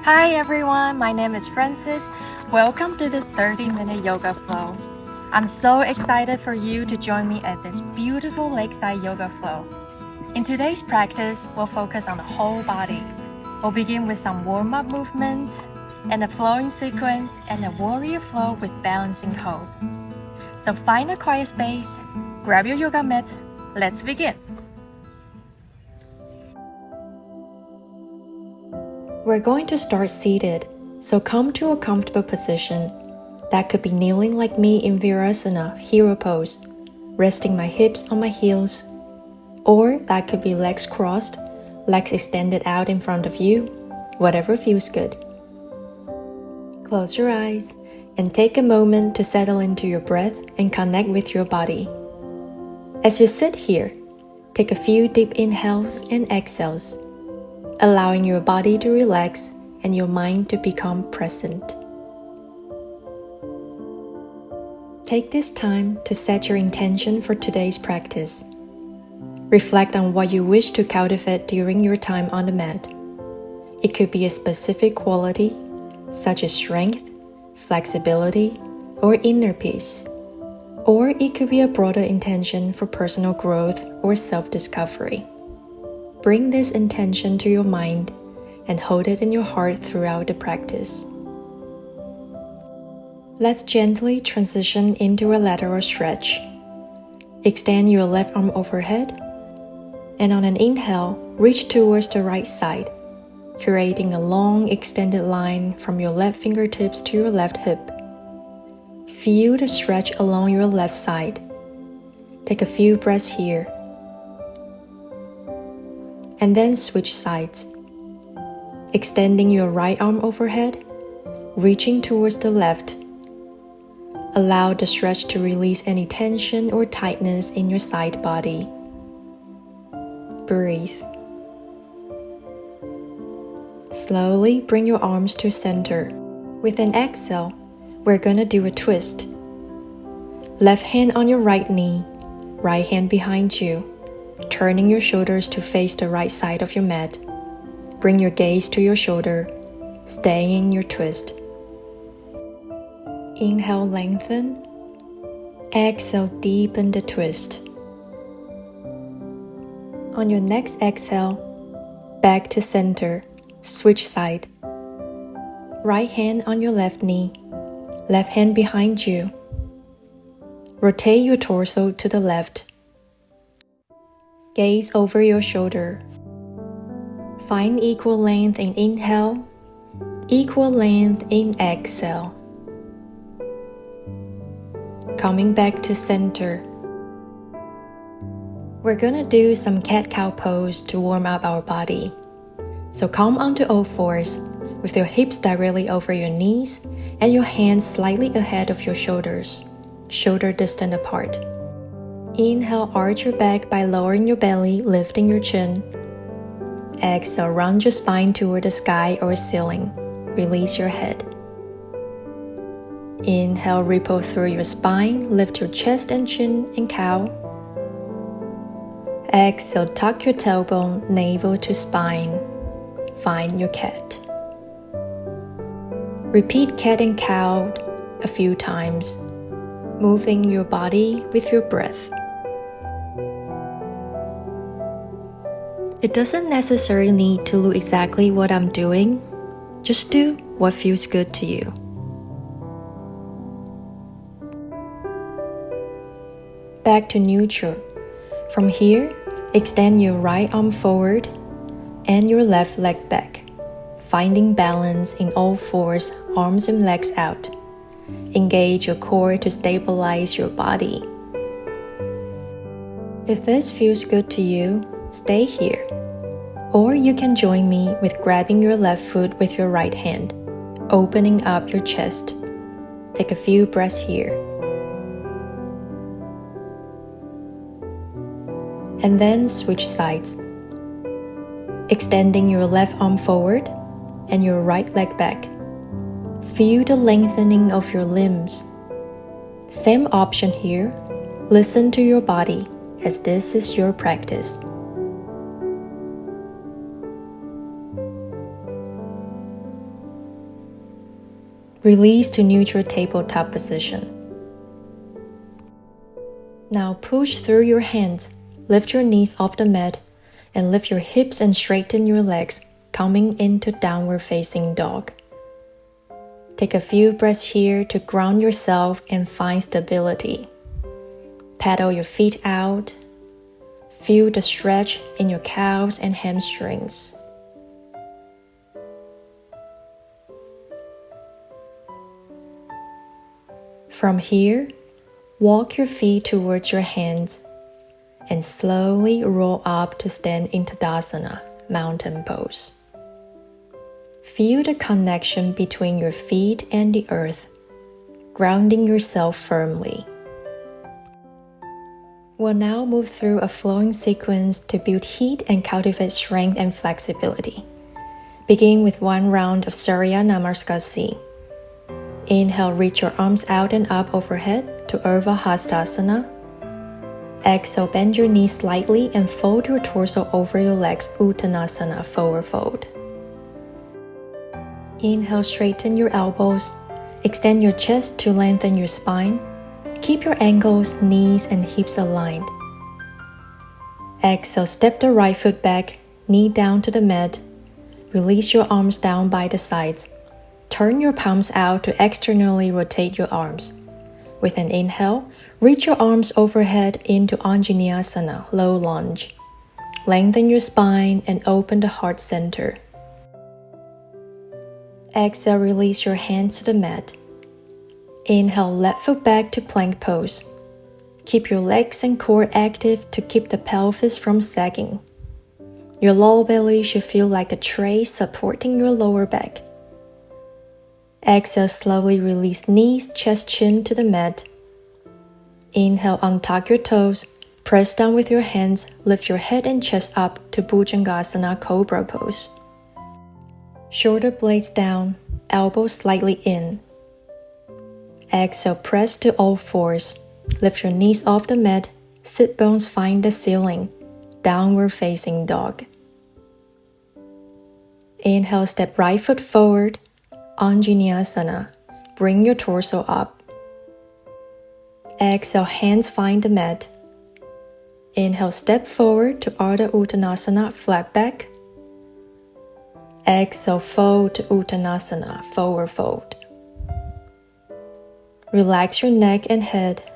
Hi everyone, my name is Francis. Welcome to this 30-minute yoga flow. I'm so excited for you to join me at this beautiful Lakeside yoga flow. In today's practice, we'll focus on the whole body. We'll begin with some warm-up movements and a flowing sequence and a warrior flow with balancing holds. So find a quiet space, grab your yoga mat, let's begin. We're going to start seated, so come to a comfortable position. That could be kneeling like me in Virasana, hero pose, resting my hips on my heels, or that could be legs crossed, legs extended out in front of you, whatever feels good. Close your eyes and take a moment to settle into your breath and connect with your body. As you sit here, take a few deep inhales and exhales, allowing your body to relax and your mind to become present. Take this time to set your intention for today's practice. Reflect on what you wish to cultivate during your time on the mat. It could be a specific quality, such as strength, flexibility, or inner peace. Or it could be a broader intention for personal growth or self-discovery. Bring this intention to your mind and hold it in your heart throughout the practice. Let's gently transition into a lateral stretch. Extend your left arm overhead, and on an inhale, reach towards the right side, creating a long extended line from your left fingertips to your left hip. Feel the stretch along your left side. Take a few breaths here. And then switch sides. Extending your right arm overhead, reaching towards the left. Allow the stretch to release any tension or tightness in your side body. Breathe. Slowly bring your arms to center. With an exhale, we're gonna do a twist. Left hand on your right knee, right hand behind you. Turning your shoulders to face the right side of your mat. Bring your gaze to your shoulder, staying in your twist. Inhale, lengthen. Exhale, deepen the twist. On your next exhale, back to center, switch side. Right hand on your left knee, left hand behind you. Rotate your torso to the left. Gaze over your shoulder. Find equal length in inhale, equal length in exhale. Coming back to center. We're gonna do some cat-cow pose to warm up our body. So come onto all fours with your hips directly over your knees and your hands slightly ahead of your shoulders, shoulder distant apart. Inhale, arch your back by lowering your belly, lifting your chin. Exhale, round your spine toward the sky or ceiling. Release your head. Inhale, ripple through your spine, lift your chest and chin in cow. Exhale, tuck your tailbone, navel to spine. Find your cat. Repeat cat and cow a few times, moving your body with your breath. It doesn't necessarily need to look exactly what I'm doing. Just do what feels good to you. Back to neutral. From here, extend your right arm forward and your left leg back, finding balance in all fours, arms and legs out. Engage your core to stabilize your body. If this feels good to you, stay here. Or you can join me with grabbing your left foot with your right hand, opening up your chest. Take a few breaths here. And then switch sides. Extending your left arm forward and your right leg back. Feel the lengthening of your limbs. Same option here. Listen to your body as this is your practice. Release to neutral tabletop position. Now push through your hands, lift your knees off the mat, and lift your hips and straighten your legs, coming into downward facing dog. Take a few breaths here to ground yourself and find stability. Paddle your feet out. Feel the stretch in your calves and hamstrings. From here, walk your feet towards your hands and slowly roll up to stand in Tadasana, mountain pose. Feel the connection between your feet and the earth, grounding yourself firmly. We'll now move through a flowing sequence to build heat and cultivate strength and flexibility. Begin with one round of Surya Namaskar. Inhale, reach your arms out and up overhead to Urdhva Hastasana. Exhale, bend your knees slightly and fold your torso over your legs, Uttanasana, forward fold. Inhale, straighten your elbows. Extend your chest to lengthen your spine. Keep your ankles, knees, and hips aligned. Exhale, step the right foot back, knee down to the mat. Release your arms down by the sides. Turn your palms out to externally rotate your arms. With an inhale, reach your arms overhead into Anjaneyasana, low lunge. Lengthen your spine and open the heart center. Exhale, release your hands to the mat. Inhale, left foot back to plank pose. Keep your legs and core active to keep the pelvis from sagging. Your lower belly should feel like a tray supporting your lower back. Exhale, slowly release knees, chest, chin to the mat. Inhale, untuck your toes, press down with your hands, lift your head and chest up to Bhujangasana, Cobra pose. Shoulder blades down, elbows slightly in. Exhale, press to all fours. Lift your knees off the mat, sit bones find the ceiling, downward facing dog. Inhale, step right foot forward, Anjaneyasana. Bring your torso up. Exhale, hands find the mat. Inhale, step forward to Ardha Uttanasana, flat back. Exhale, fold to Uttanasana, forward fold. Relax your neck and head.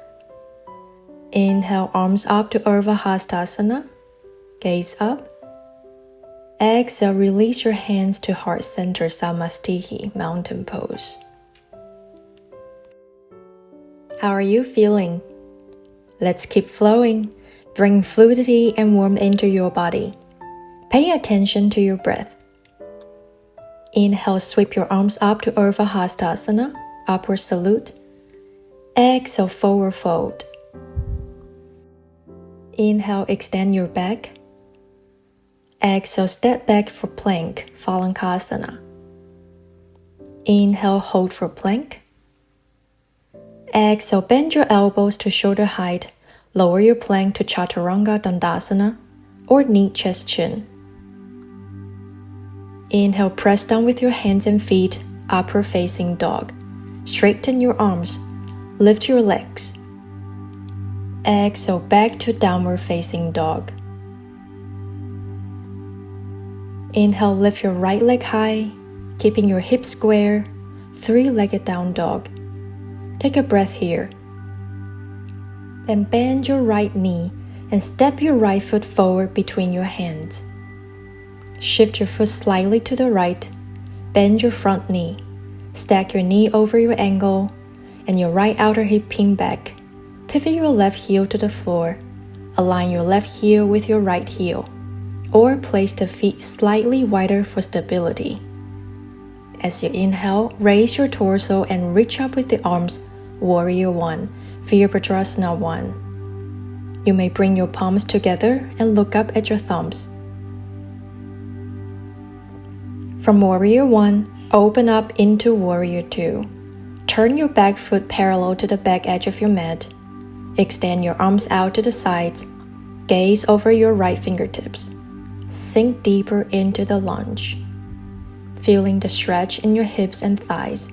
Inhale, arms up to Urdhva Hastasana. Gaze up. Exhale, release your hands to heart center, Samastihi, mountain pose. How are you feeling? Let's keep flowing. Bring fluidity and warmth into your body. Pay attention to your breath. Inhale, sweep your arms up to Urdhva Hastasana, upward salute. Exhale, forward fold. Inhale, extend your back. Exhale, step back for plank, Phalangasana. Inhale, hold for plank. Exhale, bend your elbows to shoulder height. Lower your plank to Chaturanga Dandasana or knee, chest, chin. Inhale, press down with your hands and feet, upward facing dog. Straighten your arms, lift your legs. Exhale, back to downward facing dog. Inhale, lift your right leg high, keeping your hips square, three-legged down dog. Take a breath here. Then bend your right knee and step your right foot forward between your hands. Shift your foot slightly to the right, bend your front knee, stack your knee over your ankle, and your right outer hip pin back. Pivot your left heel to the floor, align your left heel with your right heel, or place the feet slightly wider for stability. As you inhale, raise your torso and reach up with the arms, Warrior 1, Virabhadrasana 1. You may bring your palms together and look up at your thumbs. From Warrior 1, open up into Warrior 2. Turn your back foot parallel to the back edge of your mat. Extend your arms out to the sides. Gaze over your right fingertips. Sink deeper into the lunge, feeling the stretch in your hips and thighs.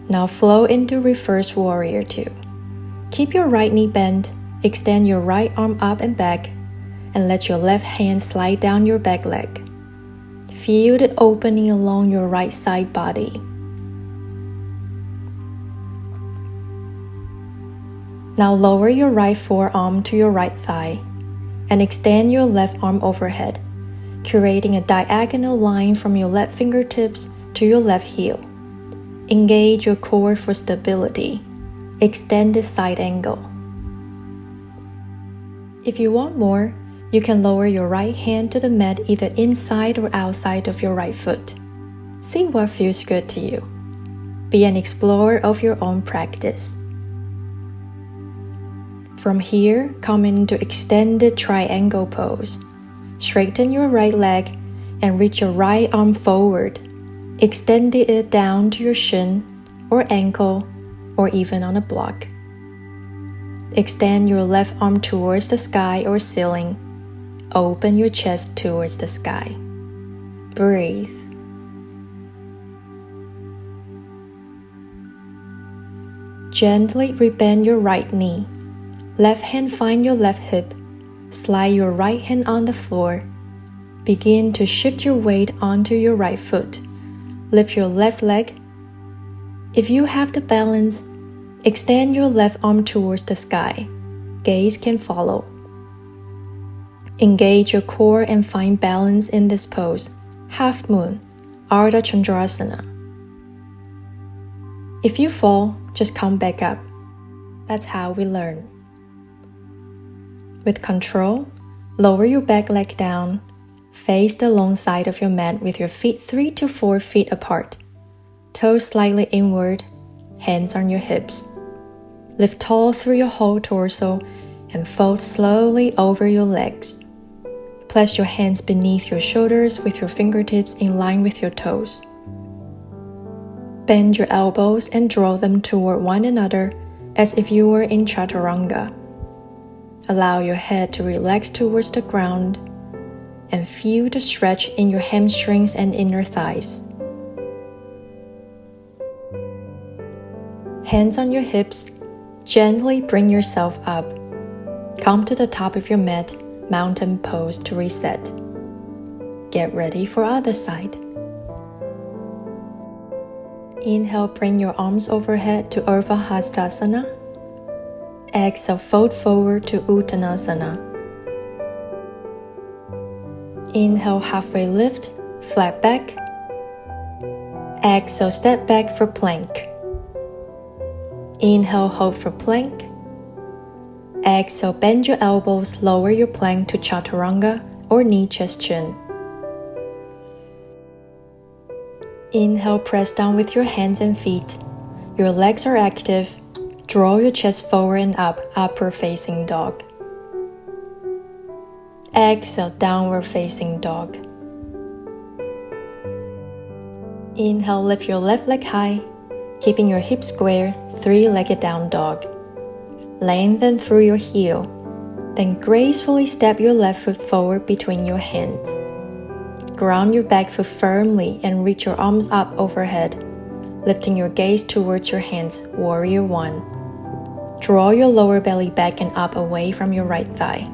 Now flow into reverse warrior 2. Keep your right knee bent, extend your right arm up and back, and let your left hand slide down your back leg. Feel the opening along your right side body. Now lower your right forearm to your right thigh and extend your left arm overhead, creating a diagonal line from your left fingertips to your left heel. Engage your core for stability. Extend the side angle. If you want more, you can lower your right hand to the mat either inside or outside of your right foot. See what feels good to you. Be an explorer of your own practice. From here, come into extended triangle pose. Straighten your right leg and reach your right arm forward, extending it down to your shin or ankle or even on a block. Extend your left arm towards the sky or ceiling. Open your chest towards the sky. Breathe. Gently rebend your right knee. Left hand find your left hip. Slide your right hand on the floor. Begin to shift your weight onto your right foot. Lift your left leg. If you have the balance, extend your left arm towards the sky. Gaze can follow. Engage your core and find balance in this pose. Half moon, Ardha Chandrasana. If you fall, just come back up. That's how we learn. With control, lower your back leg down. Face the long side of your mat with your feet 3 to 4 feet apart. Toes slightly inward, hands on your hips. Lift tall through your whole torso and fold slowly over your legs. Place your hands beneath your shoulders with your fingertips in line with your toes. Bend your elbows and draw them toward one another as if you were in chaturanga. Allow your head to relax towards the ground and feel the stretch in your hamstrings and inner thighs. Hands on your hips, gently bring yourself up. Come to the top of your mat, mountain pose to reset. Get ready for other side. Inhale, bring your arms overhead to Urdhva Hastasana. Exhale, fold forward to Uttanasana. Inhale, halfway lift, flat back. Exhale, step back for plank. Inhale, hold for plank. Exhale, bend your elbows, lower your plank to chaturanga or knee chest chin. Inhale, press down with your hands and feet. Your legs are active. Draw your chest forward and up, upward facing dog. Exhale, downward facing dog. Inhale, lift your left leg high, keeping your hips square, three-legged down dog. Lengthen through your heel, then gracefully step your left foot forward between your hands. Ground your back foot firmly and reach your arms up overhead, lifting your gaze towards your hands, warrior 1. Draw your lower belly back and up away from your right thigh.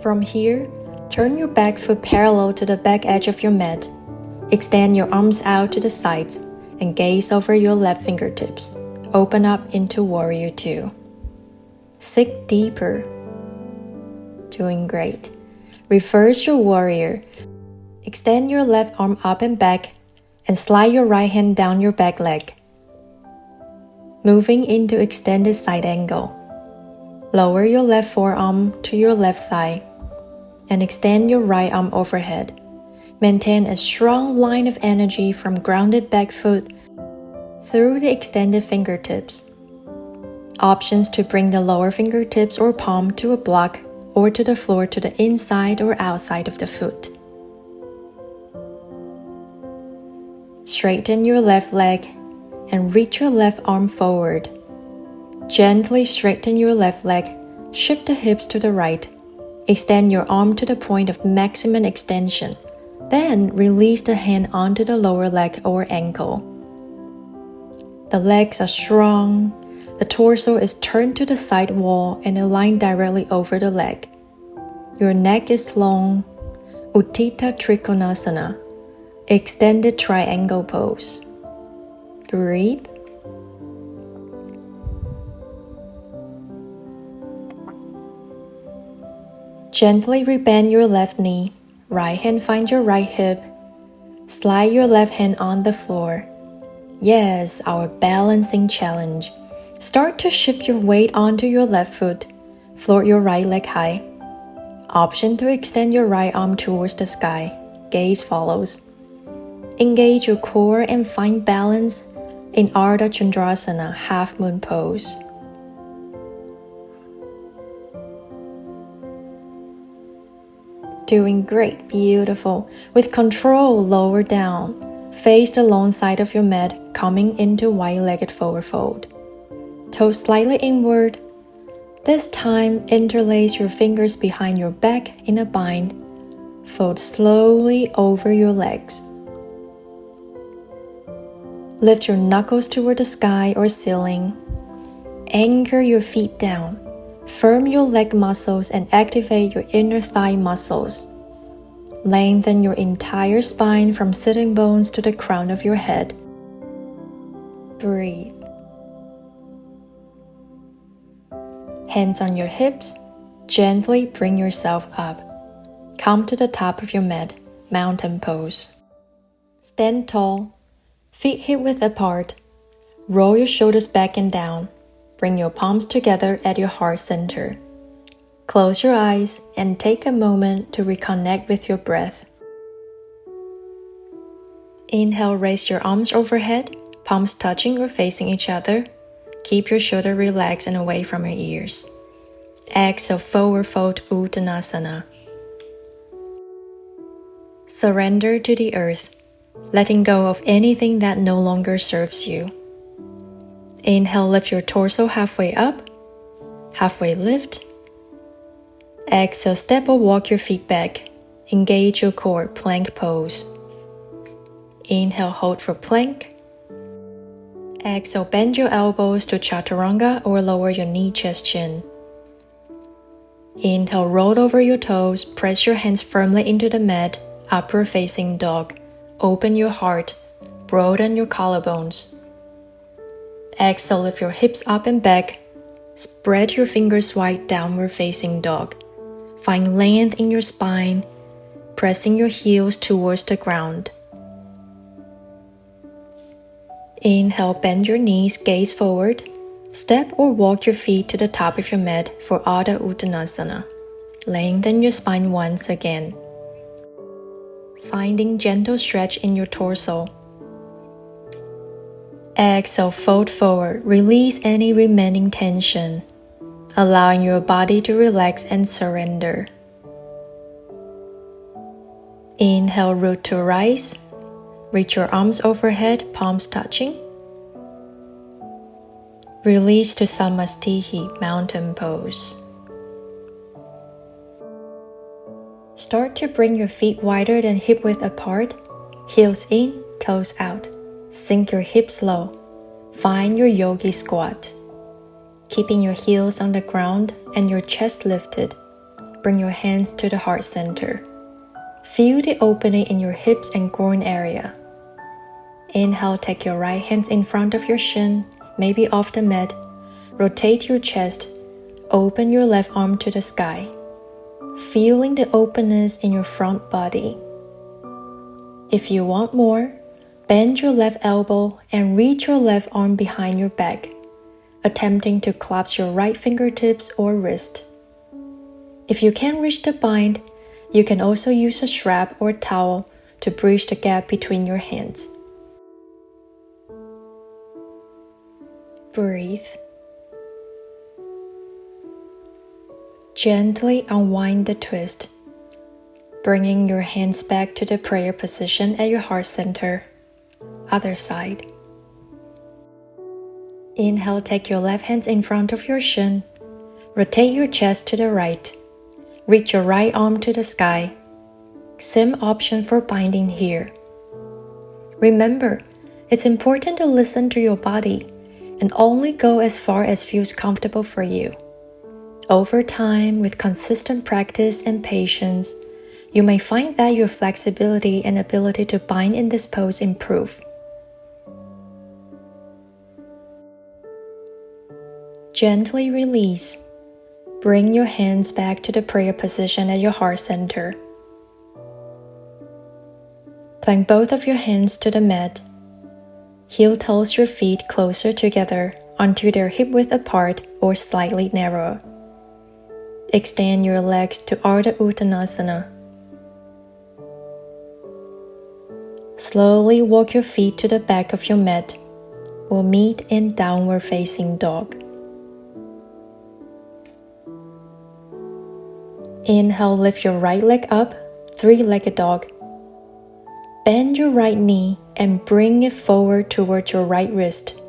From here, turn your back foot parallel to the back edge of your mat. Extend your arms out to the sides and gaze over your left fingertips. Open up into warrior 2. Sink deeper. Doing great. Reverse your warrior. Extend your left arm up and back and slide your right hand down your back leg. Moving into extended side angle. Lower your left forearm to your left thigh and extend your right arm overhead. Maintain a strong line of energy from grounded back foot through the extended fingertips. Options to bring the lower fingertips or palm to a block or to the floor to the inside or outside of the foot. Straighten your left leg and reach your left arm forward. Gently straighten your left leg, shift the hips to the right, extend your arm to the point of maximum extension, Then release the hand onto the lower leg or ankle. The legs are strong. The torso is turned to the side wall and aligned directly over the leg. Your neck is long. Utthita Trikonasana, extended triangle pose. Breathe. Gently rebend your left knee. Right hand finds your right hip. Slide your left hand on the floor. Yes, our balancing challenge. Start to shift your weight onto your left foot. Float your right leg high. Option to extend your right arm towards the sky. Gaze follows. Engage your core and find balance in Ardha Chandrasana, half moon pose. Doing great, beautiful. With control, lower down. Face the long side of your mat, coming into wide-legged forward fold. Toes slightly inward. This time, interlace your fingers behind your back in a bind. Fold slowly over your legs. Lift your knuckles toward the sky or ceiling. Anchor your feet down. Firm your leg muscles and activate your inner thigh muscles. Lengthen your entire spine from sitting bones to the crown of your head. Breathe. Hands on your hips, gently bring yourself up. Come to the top of your mat, mountain pose. Stand tall, feet hip-width apart. Roll your shoulders back and down. Bring your palms together at your heart center. Close your eyes and take a moment to reconnect with your breath. Inhale, raise your arms overhead, palms touching or facing each other. Keep your shoulder relaxed and away from your ears. Exhale, forward fold Uttanasana. Surrender to the earth, letting go of anything that no longer serves you. Inhale, lift your torso halfway up, halfway lift. Exhale, step or walk your feet back. Engage your core, plank pose. Inhale, hold for plank. Exhale, bend your elbows to chaturanga or lower your knee, chest, chin. Inhale, roll over your toes, press your hands firmly into the mat, upward facing dog. Open your heart, broaden your collarbones. Exhale, lift your hips up and back. Spread your fingers wide, downward facing dog. Find length in your spine, pressing your heels towards the ground. Inhale, bend your knees, gaze forward. Step or walk your feet to the top of your mat for Ardha Uttanasana. Lengthen your spine once again. Finding gentle stretch in your torso. Exhale, fold forward, release any remaining tension, allowing your body to relax and surrender. Inhale, root to rise. Reach your arms overhead, palms touching. Release to Samastihi, mountain pose. Start to bring your feet wider than hip width apart, heels in, toes out. Sink your hips low. Find your yogi squat. Keeping your heels on the ground and your chest lifted, bring your hands to the heart center. Feel the opening in your hips and groin area. Inhale, take your right hands in front of your shin, maybe off the mat. Rotate your chest. Open your left arm to the sky. Feeling the openness in your front body. If you want more, bend your left elbow and reach your left arm behind your back, attempting to clasp your right fingertips or wrist. If you can't reach the bind, you can also use a strap or towel to bridge the gap between your hands. Breathe. Gently unwind the twist, bringing your hands back to the prayer position at your heart center. Other side. Inhale, take your left hands in front of your shin. Rotate your chest to the right. Reach your right arm to the sky. Same option for binding here. Remember, it's important to listen to your body and only go as far as feels comfortable for you. Over time, with consistent practice and patience, you may find that your flexibility and ability to bind in this pose improve. Gently release. Bring your hands back to the prayer position at your heart center. Plank both of your hands to the mat. Heel toes your feet closer together until they're hip width apart or slightly narrower. Extend your legs to Ardha Uttanasana. Slowly walk your feet to the back of your mat. We'll meet in downward facing dog. Inhale, lift your right leg up, three-legged dog. Bend your right knee and bring it forward towards your right wrist.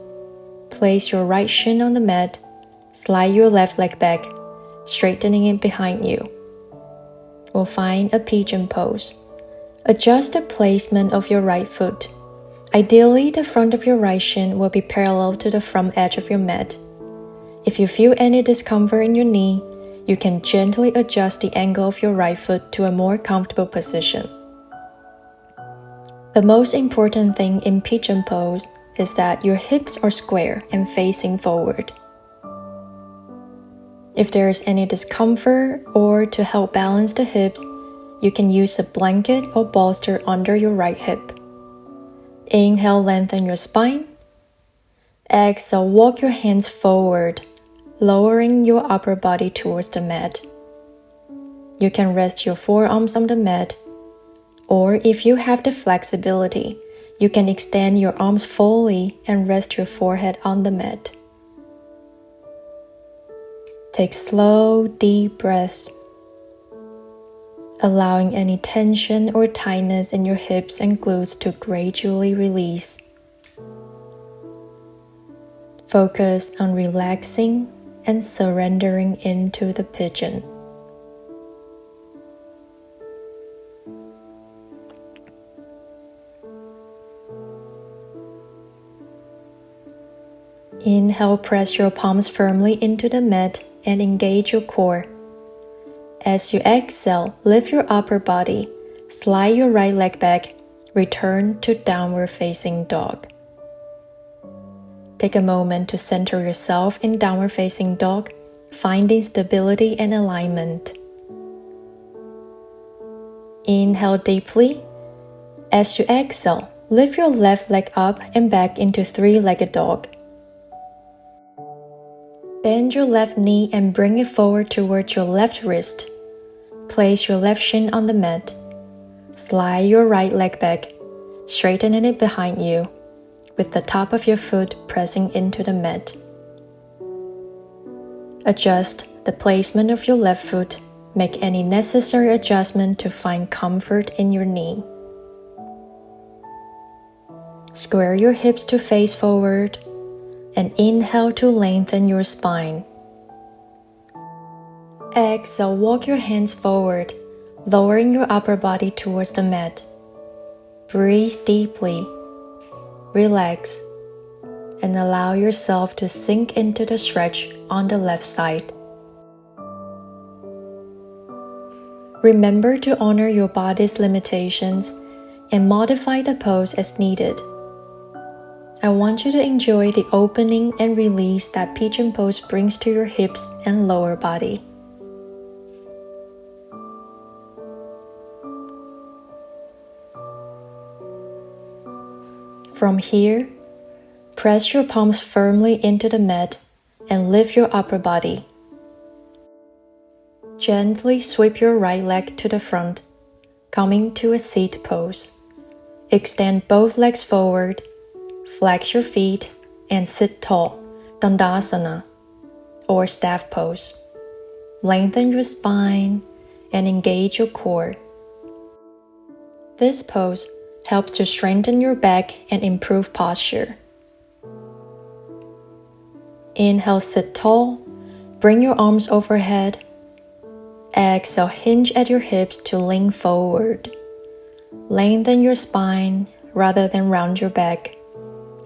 Place your right shin on the mat. Slide your left leg back, straightening it behind you. We'll find a pigeon pose. Adjust the placement of your right foot. Ideally, the front of your right shin will be parallel to the front edge of your mat. If you feel any discomfort in your knee, you can gently adjust the angle of your right foot to a more comfortable position. The most important thing in pigeon pose is that your hips are square and facing forward. If there is any discomfort or to help balance the hips, you can use a blanket or bolster under your right hip. Inhale, lengthen your spine. Exhale, walk your hands forward, lowering your upper body towards the mat. You can rest your forearms on the mat, or if you have the flexibility, you can extend your arms fully and rest your forehead on the mat. Take slow, deep breaths, allowing any tension or tightness in your hips and glutes to gradually release. Focus on relaxing and surrendering into the pigeon. Inhale, press your palms firmly into the mat and engage your core. As you exhale, lift your upper body, slide your right leg back, return to downward facing dog. Take a moment to center yourself in downward facing dog, finding stability and alignment. Inhale deeply. As you exhale, lift your left leg up and back into three-legged dog. Bend your left knee and bring it forward towards your left wrist. Place your left shin on the mat. Slide your right leg back, straightening it behind you, with the top of your foot pressing into the mat. Adjust the placement of your left foot. Make any necessary adjustment to find comfort in your knee. Square your hips to face forward and inhale to lengthen your spine. Exhale, walk your hands forward, lowering your upper body towards the mat. Breathe deeply, relax, and allow yourself to sink into the stretch on the left side. Remember to honor your body's limitations and modify the pose as needed. I want you to enjoy the opening and release that pigeon pose brings to your hips and lower body. From here, press your palms firmly into the mat and lift your upper body. Gently sweep your right leg to the front, coming to a seat pose. Extend both legs forward, flex your feet, and sit tall, Dandasana, or staff pose. Lengthen your spine and engage your core. This pose helps to strengthen your back and improve posture. Inhale, sit tall, bring your arms overhead. Exhale, hinge at your hips to lean forward. Lengthen your spine rather than round your back.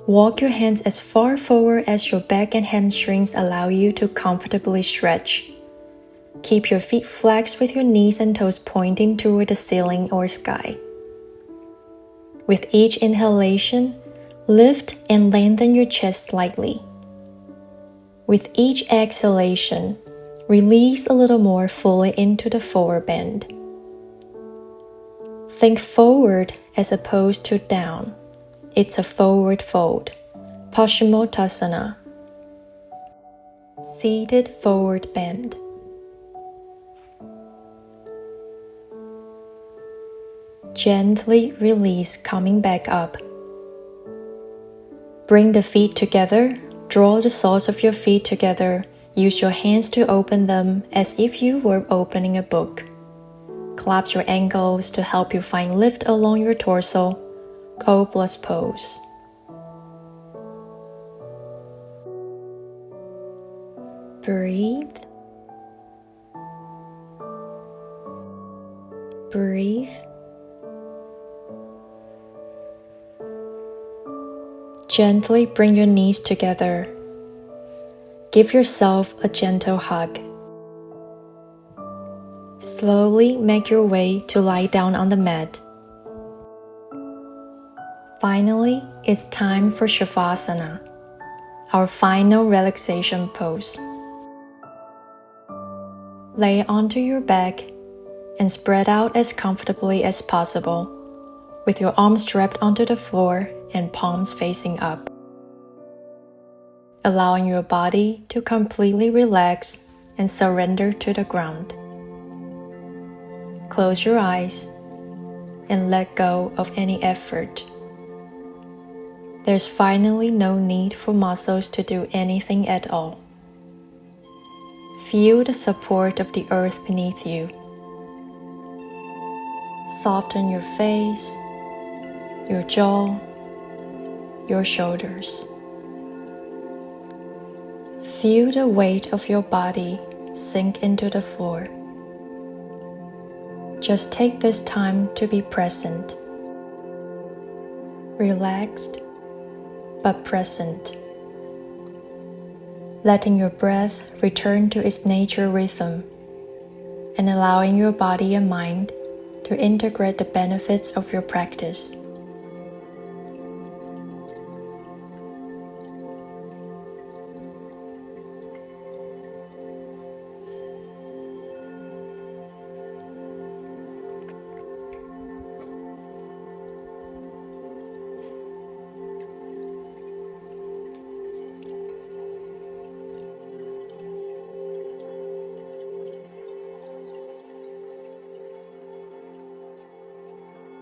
Walk your hands as far forward as your back and hamstrings allow you to comfortably stretch. Keep your feet flexed with your knees and toes pointing toward the ceiling or sky. With each inhalation, lift and lengthen your chest slightly. With each exhalation, release a little more fully into the forward bend. Think forward as opposed to down. It's a forward fold, Paschimottanasana. Seated forward bend. Gently release, coming back up. Bring the feet together. Draw the soles of your feet together. Use your hands to open them as if you were opening a book. Collapse your ankles to help you find lift along your torso. Cobblers pose. Breathe. Breathe. Gently bring your knees together. Give yourself a gentle hug. Slowly make your way to lie down on the mat. Finally, it's time for Shavasana, our final relaxation pose. Lay onto your back and spread out as comfortably as possible, with your arms strapped onto the floor and palms facing up. Allowing your body to completely relax and surrender to the ground. Close your eyes and let go of any effort. There's finally no need for muscles to do anything at all. Feel the support of the earth beneath you. Soften your face, your jaw, your shoulders. Feel the weight of your body sink into the floor. Just take this time to be present. Relaxed, but present. Letting your breath return to its nature rhythm and allowing your body and mind to integrate the benefits of your practice.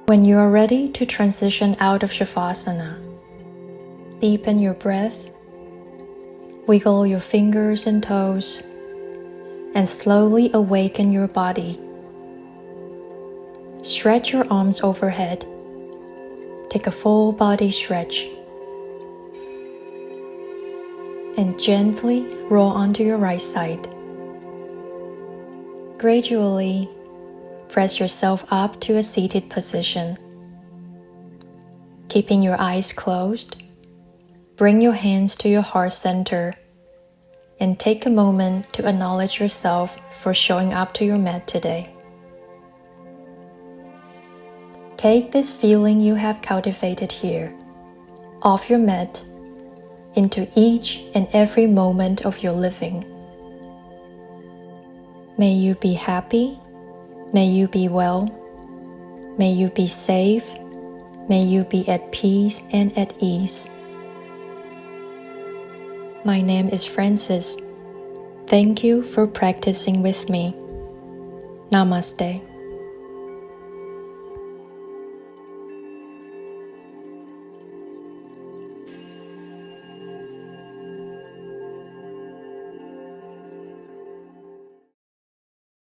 When you are ready to transition out of Shavasana, deepen your breath, wiggle your fingers and toes, and slowly awaken your body. Stretch your arms overhead. Take a full body stretch. And gently roll onto your right side. Gradually, press yourself up to a seated position. Keeping your eyes closed, bring your hands to your heart center and take a moment to acknowledge yourself for showing up to your mat today. Take this feeling you have cultivated here, off your mat, into each and every moment of your living. May you be happy. May you be well. May you be safe. May you be at peace and at ease. My name is Francis. Thank you for practicing with me. Namaste.